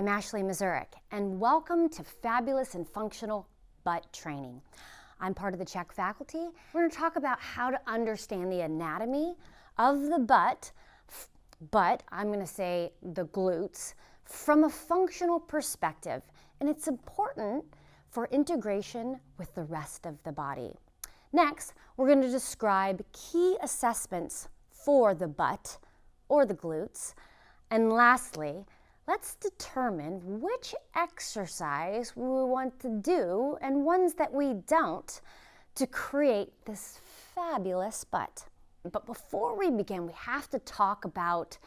Ashley Mazurek, and welcome to Fabulous and Functional Butt Training. I'm part of the CHEK faculty. We're going to talk about how to understand the anatomy of the butt, I'm going to say the glutes, from a functional perspective. And it's important for integration with the rest of the body. Next, we're going to describe key assessments for the butt or the glutes. And lastly, let's determine which exercise we want to do and ones that we don't to create this fabulous butt. But before we begin, we have to talk about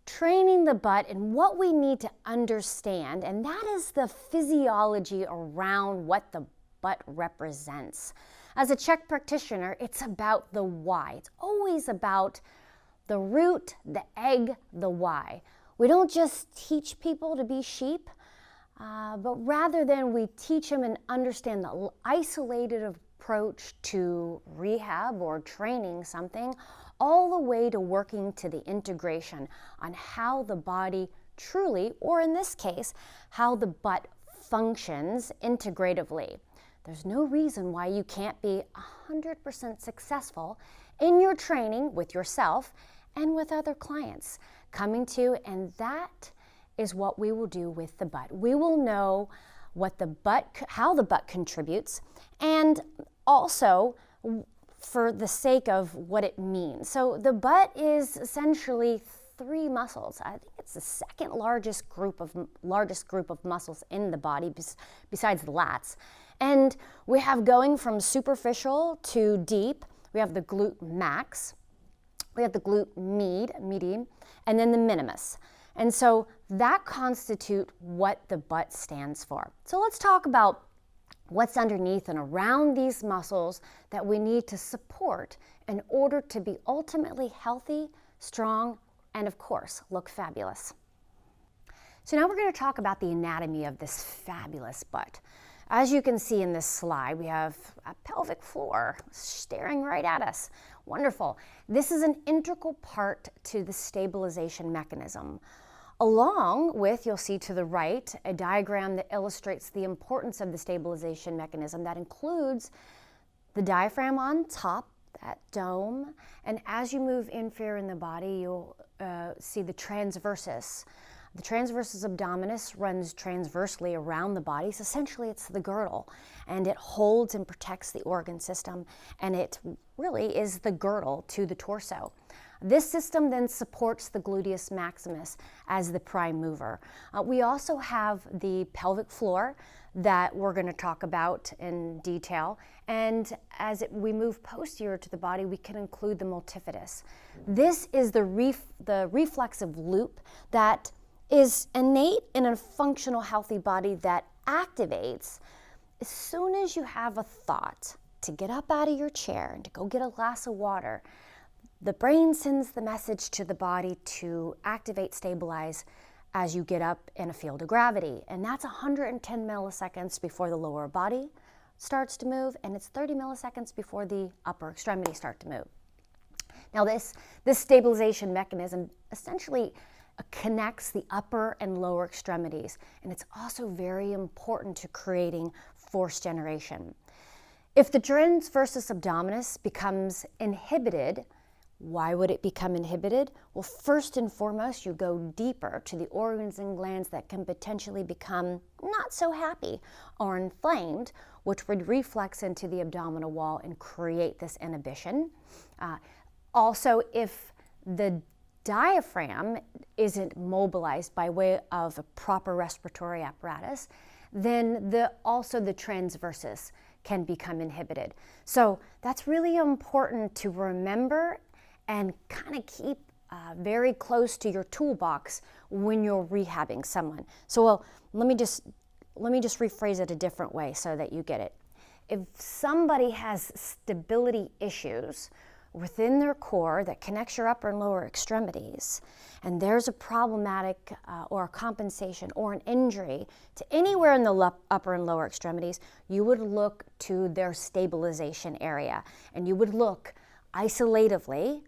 training the butt and what we need to understand, and that is the physiology around what the butt represents. As a CHEK practitioner, it's about the why. It's always about the root, the egg, the why. We don't just teach people to be sheep, but rather than we teach them and understand the isolated approach to rehab or training something, all the way to working to the integration on how the body truly, or in this case, how the butt functions integratively. There's no reason why you can't be 100% successful in your training with yourself and with other clients coming to, and that is what we will do with the butt. We will know what the butt, how the butt contributes, and also for the sake of what it means. So the butt is essentially three muscles. I think it's the second largest group of muscles in the body besides the lats. And we have going from superficial to deep. We have the glute max, we have the glute medium, and then the minimus. And so that constitute what the butt stands for. So let's talk about what's underneath and around these muscles that we need to support in order to be ultimately healthy, strong, and of course, look fabulous. So now we're going to talk about the anatomy of this fabulous butt. As you can see in this slide, we have a pelvic floor staring right at us. Wonderful. This is an integral part to the stabilization mechanism. Along with, you'll see to the right, a diagram that illustrates the importance of the stabilization mechanism that includes the diaphragm on top, that dome, and as you move inferior in the body, you'll see the transversus. The transversus abdominis runs transversely around the body, so essentially it's the girdle, and it holds and protects the organ system, and it really is the girdle to the torso. This system then supports the gluteus maximus as the prime mover. We also have the pelvic floor that we're going to talk about in detail, and as we move posterior to the body, we can include the multifidus. This is the reflexive loop that is innate in a functional, healthy body that activates as soon as you have a thought to get up out of your chair and to go get a glass of water. The brain sends the message to the body to activate, stabilize as you get up in a field of gravity. And that's 110 milliseconds before the lower body starts to move, and it's 30 milliseconds before the upper extremities start to move. Now this stabilization mechanism essentially connects the upper and lower extremities, and it's also very important to creating force generation. If the transversus abdominis becomes inhibited, why would it become inhibited? Well, first and foremost, you go deeper to the organs and glands that can potentially become not so happy or inflamed, which would reflex into the abdominal wall and create this inhibition. Also, if the diaphragm isn't mobilized by way of a proper respiratory apparatus, then also the transversus can become inhibited. So that's really important to remember and kind of keep very close to your toolbox when you're rehabbing someone. So let me just rephrase it a different way so that you get it. If somebody has stability issues within their core that connects your upper and lower extremities, and there's a problematic or a compensation or an injury to anywhere in the upper and lower extremities, you would look to their stabilization area, and you would look isolatively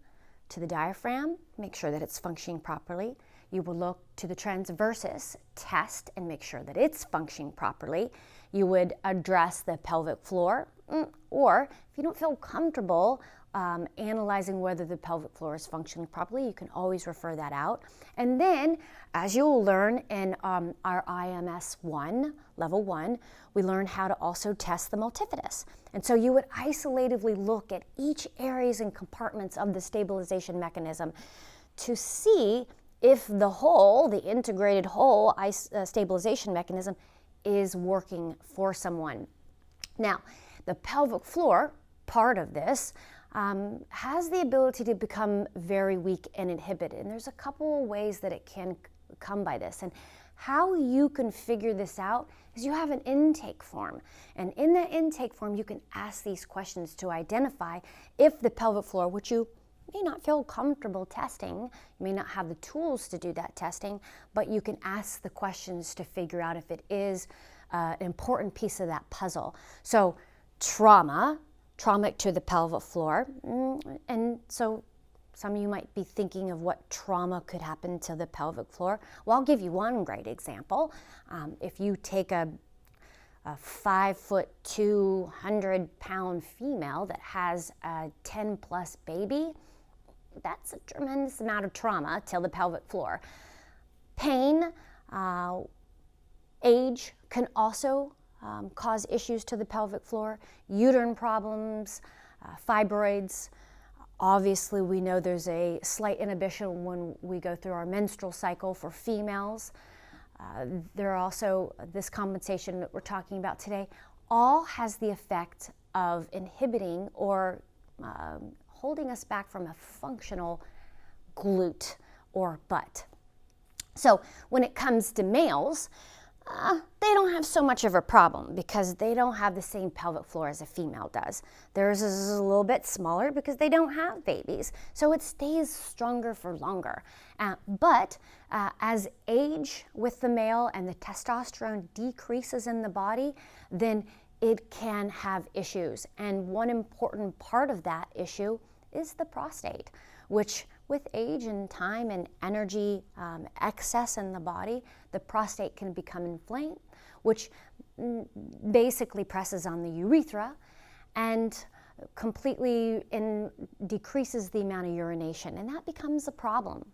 to the diaphragm, make sure that it's functioning properly. you would look to the transversus, test and make sure that it's functioning properly. You would address the pelvic floor, or if you don't feel comfortable analyzing whether the pelvic floor is functioning properly, you can always refer that out. And then, as you'll learn in our IMS 1, level 1, we learn how to also test the multifidus. And so you would isolatively look at each areas and compartments of the stabilization mechanism to see if the whole, the integrated whole stabilization mechanism is working for someone. Now, the pelvic floor, part of this, has the ability to become very weak and inhibited. And there's a couple of ways that it can come by this. And how you can figure this out is you have an intake form. And in that intake form, you can ask these questions to identify if the pelvic floor, which you may not feel comfortable testing, you may not have the tools to do that testing, but you can ask the questions to figure out if it is an important piece of that puzzle. So traumatic to the pelvic floor, and so some of you might be thinking of what trauma could happen to the pelvic floor. Well, I'll give you one great example. If you take a 5'2", 200-pound female that has a 10+ baby, that's a tremendous amount of trauma to the pelvic floor. Pain, age can also cause issues to the pelvic floor, uterine problems, fibroids. Obviously, we know there's a slight inhibition when we go through our menstrual cycle for females. There are also this compensation that we're talking about today, all has the effect of inhibiting or holding us back from a functional glute or butt. So when it comes to males, they don't have so much of a problem because they don't have the same pelvic floor as a female does. Theirs is a little bit smaller because they don't have babies, so it stays stronger for longer. But as age with the male and the testosterone decreases in the body, then it can have issues. And one important part of that issue is the prostate, which with age and time and energy excess in the body, the prostate can become inflamed, which basically presses on the urethra and completely decreases the amount of urination, and that becomes a problem.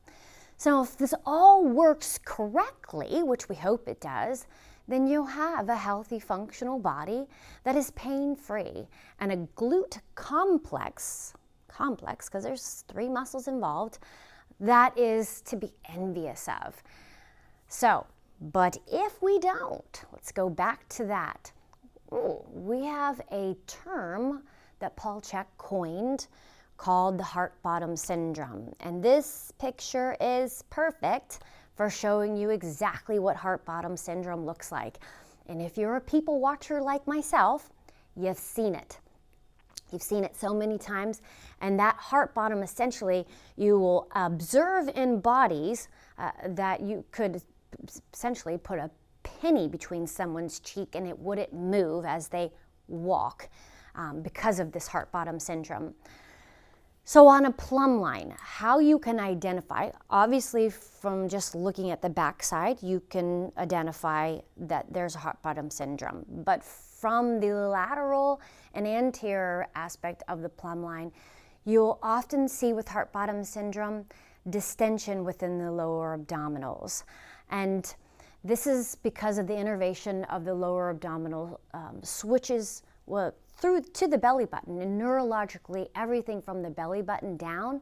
So if this all works correctly, which we hope it does, then you'll have a healthy, functional body that is pain-free. And a glute complex, because there's 3 muscles involved, that is to be envious of. So, but if we don't, let's go back to that. We have a term that Paul Chek coined called the heart bottom syndrome. And this picture is perfect for showing you exactly what heart bottom syndrome looks like. And if you're a people watcher like myself, you've seen it. You've seen it so many times, and that heart bottom, essentially, you will observe in bodies that you could essentially put a penny between someone's cheek and it wouldn't move as they walk because of this heart bottom syndrome. So on a plumb line, how you can identify, obviously from just looking at the backside, you can identify that there's a heart bottom syndrome. But from the lateral and anterior aspect of the plumb line, you'll often see with heart bottom syndrome distension within the lower abdominals. And this is because of the innervation of the lower abdominal switches through to the belly button. And neurologically, everything from the belly button down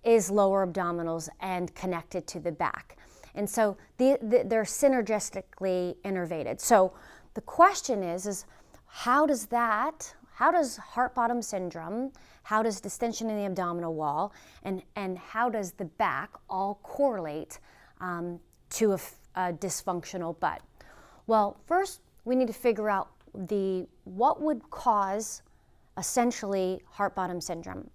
is lower abdominals and connected to the back. And so they're synergistically innervated. So the question is how does heart bottom syndrome, how does distension in the abdominal wall, and how does the back all correlate to a dysfunctional butt? Well, first we need to figure out what would cause essentially heart bottom syndrome.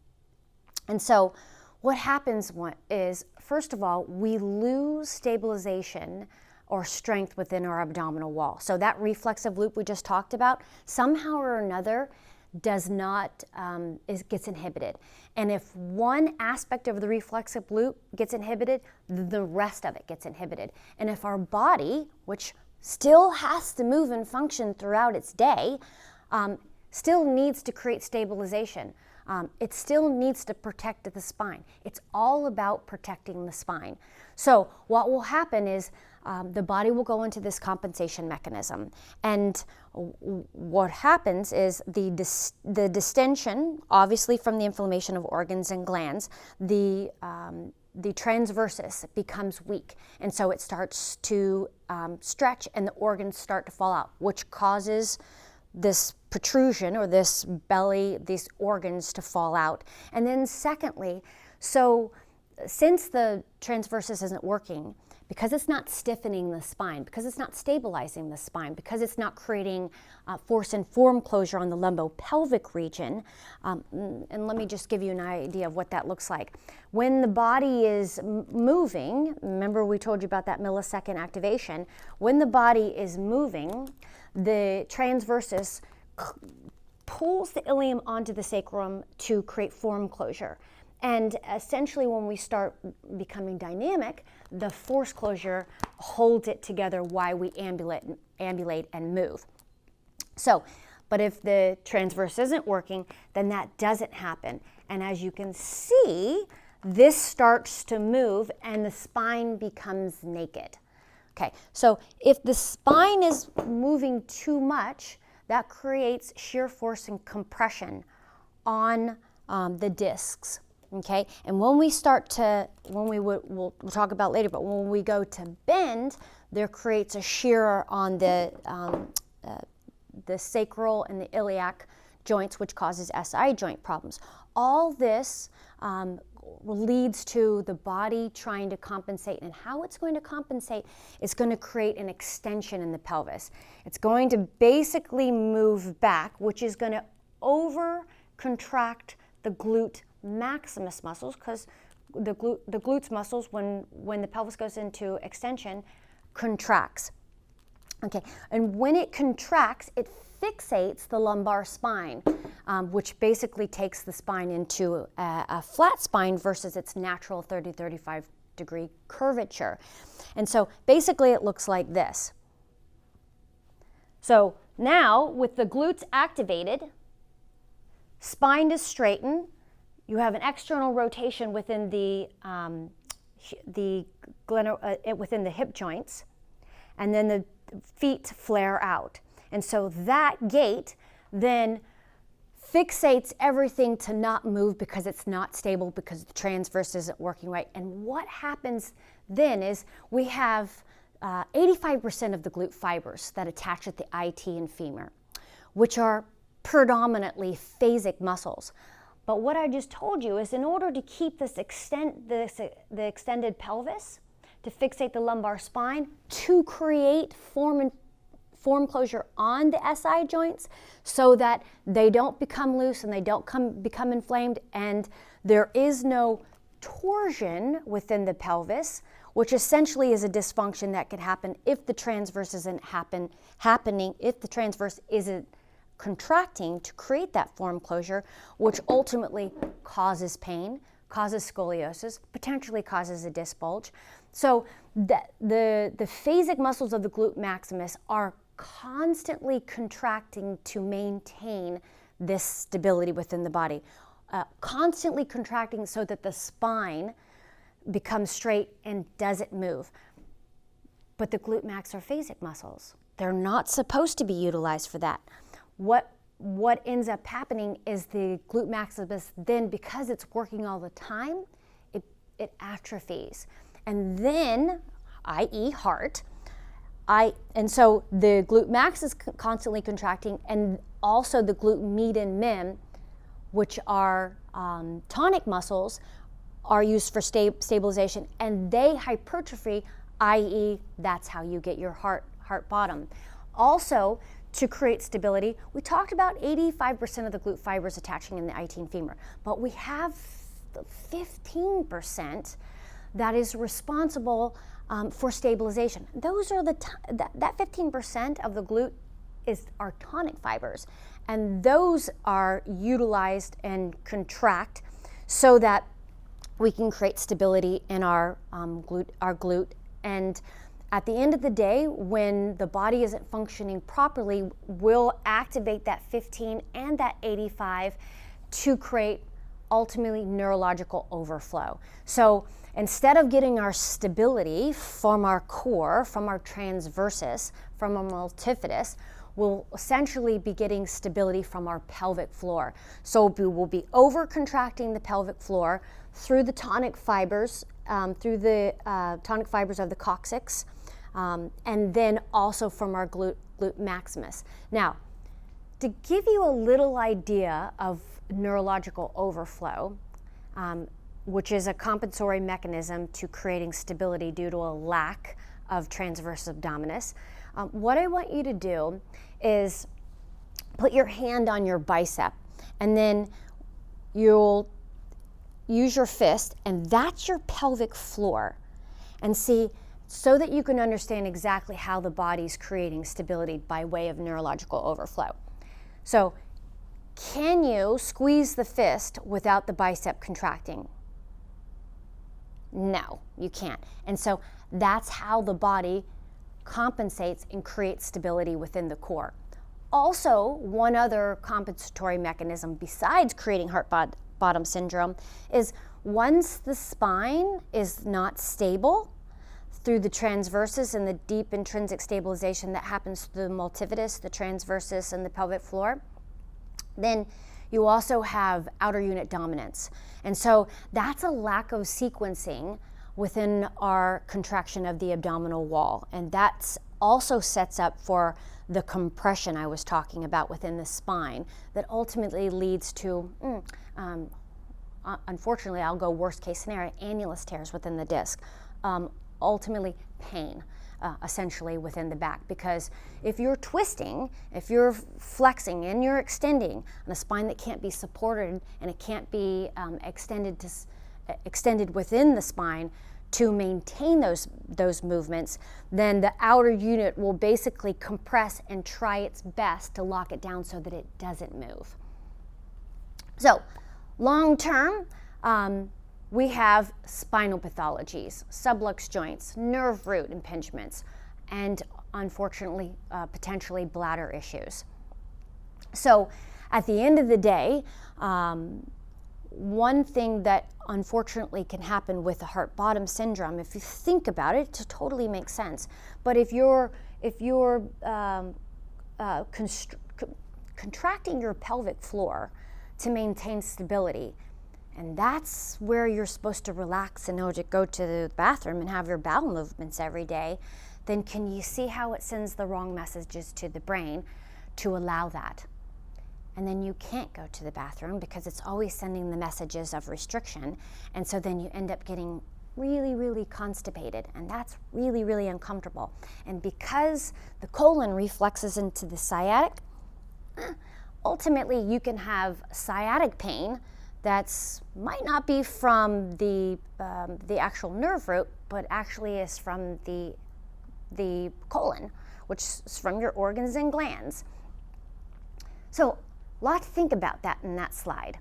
And so what happens is, first of all, we lose stabilization or strength within our abdominal wall. So that reflexive loop we just talked about, somehow or another, does not, gets inhibited. And if one aspect of the reflexive loop gets inhibited, the rest of it gets inhibited. And if our body, which still has to move and function throughout its day, still needs to create stabilization. It still needs to protect the spine. It's all about protecting the spine. So what will happen is the body will go into this compensation mechanism. And what happens is the distension, obviously from the inflammation of organs and glands, the transversus becomes weak. And so it starts to stretch and the organs start to fall out, which causes this protrusion or this belly, these organs to fall out. And then secondly, so since the transversus isn't working, because it's not stiffening the spine, because it's not stabilizing the spine, because it's not creating force and form closure on the lumbopelvic region, and let me just give you an idea of what that looks like. When the body is moving, remember we told you about that millisecond activation, when the body is moving, the transversus pulls the ilium onto the sacrum to create form closure. And essentially when we start becoming dynamic, the force closure holds it together while we ambulate and move. So, but if the transverse isn't working, then that doesn't happen. And as you can see, this starts to move and the spine becomes naked. Okay, so if the spine is moving too much, that creates shear force and compression on the discs. Okay, and when we start to, we'll talk about later, but when we go to bend, there creates a shear on the sacral and the iliac joints, which causes SI joint problems. All this leads to the body trying to compensate, and how it's going to compensate is going to create an extension in the pelvis. It's going to basically move back, which is going to over-contract the glute maximus muscles, because the glutes muscles, when the pelvis goes into extension, contracts. Okay, and when it contracts, it fixates the lumbar spine, which basically takes the spine into a flat spine versus its natural 30-35 degree curvature. And so basically it looks like this. So now with the glutes activated, spine is straightened, you have an external rotation within within the hip joints, and then the feet flare out. And so that gait then fixates everything to not move because it's not stable, because the transverse isn't working right. And what happens then is we have 85% of the glute fibers that attach at the IT and femur, which are predominantly phasic muscles. But what I just told you is in order to keep this the extended pelvis, to fixate the lumbar spine, to create form closure on the SI joints so that they don't become loose and they don't become inflamed, and there is no torsion within the pelvis, which essentially is a dysfunction that could happen if the transverse isn't happening, if the transverse isn't contracting to create that form closure, which ultimately causes pain, causes scoliosis, potentially causes a disc bulge. So the phasic muscles of the glute maximus are constantly contracting to maintain this stability within the body, constantly contracting so that the spine becomes straight and doesn't move. But the glute max are phasic muscles. They're not supposed to be utilized for that. What ends up happening is the glute maximus then, because it's working all the time, it atrophies. And then, i.e. heart, and so the glute max is constantly contracting, and also the glute med and mem, which are tonic muscles, are used for stabilization, and they hypertrophy, i.e. that's how you get your heart bottom. Also, to create stability, we talked about 85% of the glute fibers attaching in the IT and femur, but we have 15% that is responsible for stabilization. Those are that 15% of the glute is our tonic fibers. And those are utilized and contract so that we can create stability in our glute. And at the end of the day, when the body isn't functioning properly, we'll activate that 15 and that 85 to create ultimately neurological overflow. So instead of getting our stability from our core, from our transversus, from our multifidus, we'll essentially be getting stability from our pelvic floor. So we will be over contracting the pelvic floor through the tonic fibers, through the tonic fibers of the coccyx, and then also from our glute maximus. Now, to give you a little idea of neurological overflow, which is a compensatory mechanism to creating stability due to a lack of transversus abdominis, what I want you to do is put your hand on your bicep, and then you'll use your fist, and that's your pelvic floor. And see, so that you can understand exactly how the body's creating stability by way of neurological overflow. So, can you squeeze the fist without the bicep contracting? No, you can't. And so that's how the body compensates and creates stability within the core. Also, one other compensatory mechanism besides creating heart bottom syndrome is once the spine is not stable through the transversus and the deep intrinsic stabilization that happens through the multifidus, the transversus, and the pelvic floor, then you also have outer unit dominance. And so that's a lack of sequencing within our contraction of the abdominal wall. And that also sets up for the compression I was talking about within the spine that ultimately leads to, unfortunately, I'll go worst case scenario, annulus tears within the disc. Ultimately, pain. Essentially within the back, because if you're twisting, if you're flexing and you're extending on a spine that can't be supported and it can't be extended within the spine to maintain those movements, then the outer unit will basically compress and try its best to lock it down so that it doesn't move. So long term, we have spinal pathologies, sublux joints, nerve root impingements, and unfortunately, potentially bladder issues. So at the end of the day, one thing that unfortunately can happen with the heart bottom syndrome, if you think about it, it totally makes sense. But if you're contracting your pelvic floor to maintain stability, and that's where you're supposed to relax and know to go to the bathroom and have your bowel movements every day, then can you see how it sends the wrong messages to the brain to allow that? And then you can't go to the bathroom because it's always sending the messages of restriction. And so then you end up getting really, really constipated, and that's really, really uncomfortable. And because the colon reflexes into the sciatic, ultimately you can have sciatic pain that might not be from the actual nerve root, but actually is from the colon, which is from your organs and glands. So a lot to think about that in that slide.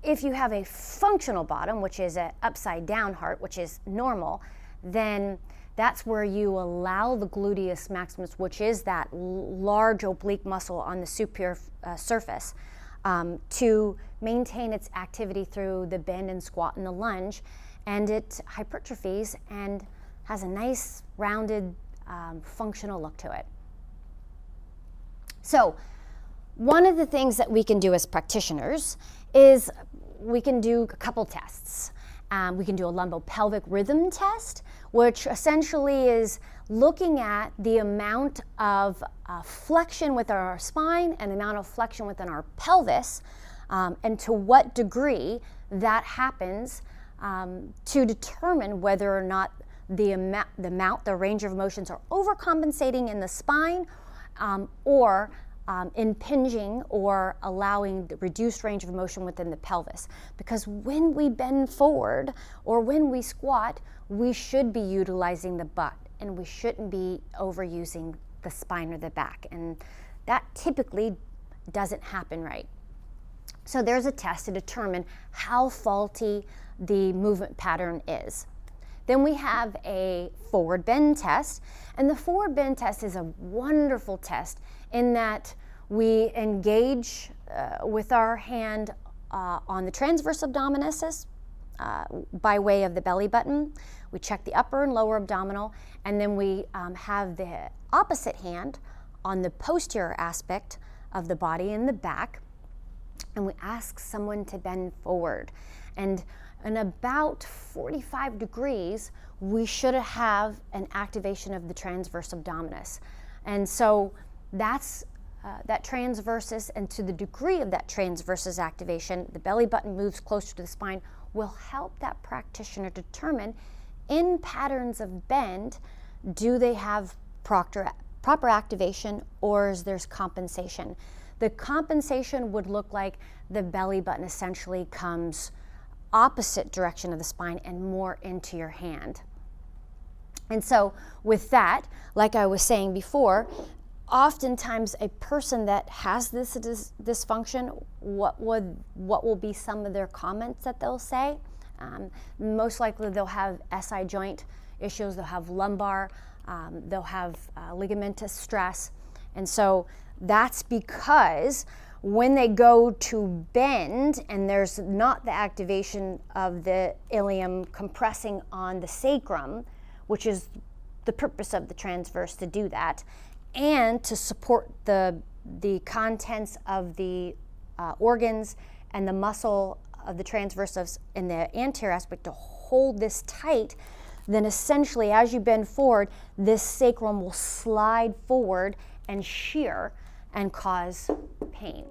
If you have a functional bottom, which is an upside down heart, which is normal, then that's where you allow the gluteus maximus, which is that large oblique muscle on the superior surface, to maintain its activity through the bend and squat and the lunge, and it hypertrophies and has a nice rounded functional look to it. So one of the things that we can do as practitioners is we can do a couple tests. We can do a lumbopelvic rhythm test, which essentially is looking at the amount of flexion within our spine and the amount of flexion within our pelvis, and to what degree that happens to determine whether or not the range of motions are overcompensating in the spine or impinging or allowing the reduced range of motion within the pelvis. Because when we bend forward or when we squat, we should be utilizing the butt and we shouldn't be overusing the spine or the back, and that typically doesn't happen right. So there's a test to determine how faulty the movement pattern is. Then we have a forward bend test, and the forward bend test is a wonderful test in that we engage with our hand on the transverse abdominis by way of the belly button. We check the upper and lower abdominal, and then we have the opposite hand on the posterior aspect of the body in the back, and we ask someone to bend forward. And in about 45 degrees, we should have an activation of the transverse abdominis. And so that's that transversus, and to the degree of that transversus activation, the belly button moves closer to the spine, will help that practitioner determine in patterns of bend, do they have proper activation, or is there compensation? The compensation would look like the belly button essentially comes opposite direction of the spine and more into your hand. And so with that, like I was saying before, oftentimes a person that has this dysfunction, what will be some of their comments that they'll say? Most likely they'll have SI joint issues, they'll have lumbar, they'll have ligamentous stress. And so that's because when they go to bend and there's not the activation of the ilium compressing on the sacrum, which is the purpose of the transverse to do that, and to support the contents of the organs and the muscle of the transverse in the anterior aspect to hold this tight, then essentially as you bend forward, this sacrum will slide forward and shear and cause pain.